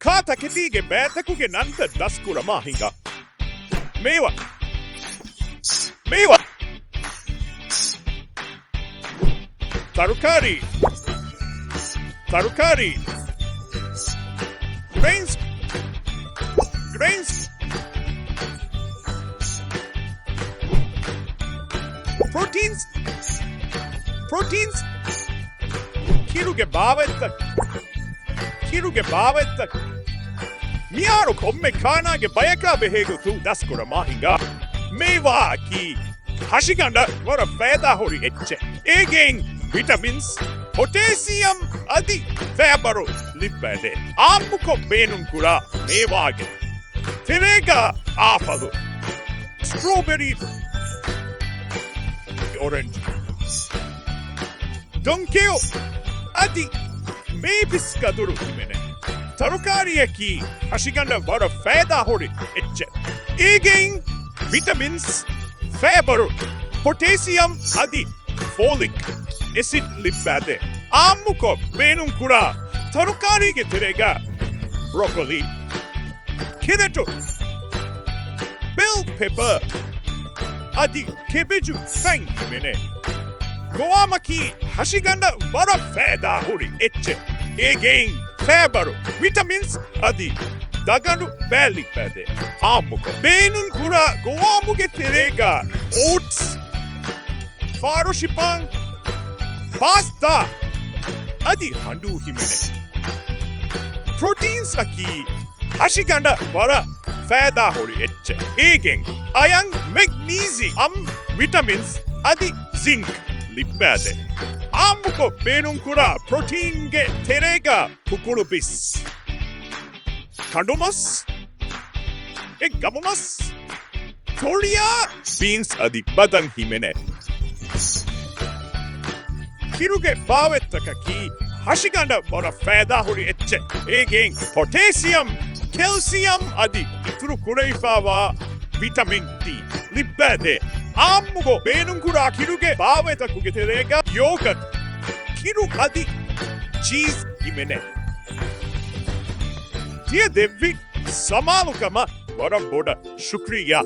Kata ketige beta kuge nanta daskura mahinga. Mewa. Mewa. Tarukari. Tarukari. Grains. Grains. Proteins. Proteins. Kiruge bavetta. Kiruge bavetta. Miaro komme kana ge bayaka behego tu daskura mahinga. Mewa ki. Hashiganda wara feda hori etche. Again vitamins. Potassium adi fabaro lippade. Ammuko benum kura mewage. Terega afalu. Strawberry. Orange. Donkeo adi mebiska duru himene. Tarukari eki hashiganda wara feda hori etche. Again vitamins fabaro. Potassium adi folic acid lippade. Ammuko benum kura tarukari ge terega broccoli kireto bell pepper adi kebeju fang mene goamaki hashiganda wara feda hori etche again fabaro vitamins adi dagaru belly pade ammuko benum kura goamuge terega oats faroshipan pasta adi handu himene proteins aki hashiganda wara feda hori etche again iron magnesium vitamins adi zinc lippade ammuko benum kura protein ge terega pukurubis kandomas gamomas toria beans adi badan himene Kiruge bavetta kaki hashiganda wara feda hori etche again potassium calcium adi ituru kureifa wa vitamin D lippade ammugo benum kura kiruge bavetta kuge terega yogurt kiru adi cheese himene Dear Devi Samalukama wara boda shukriya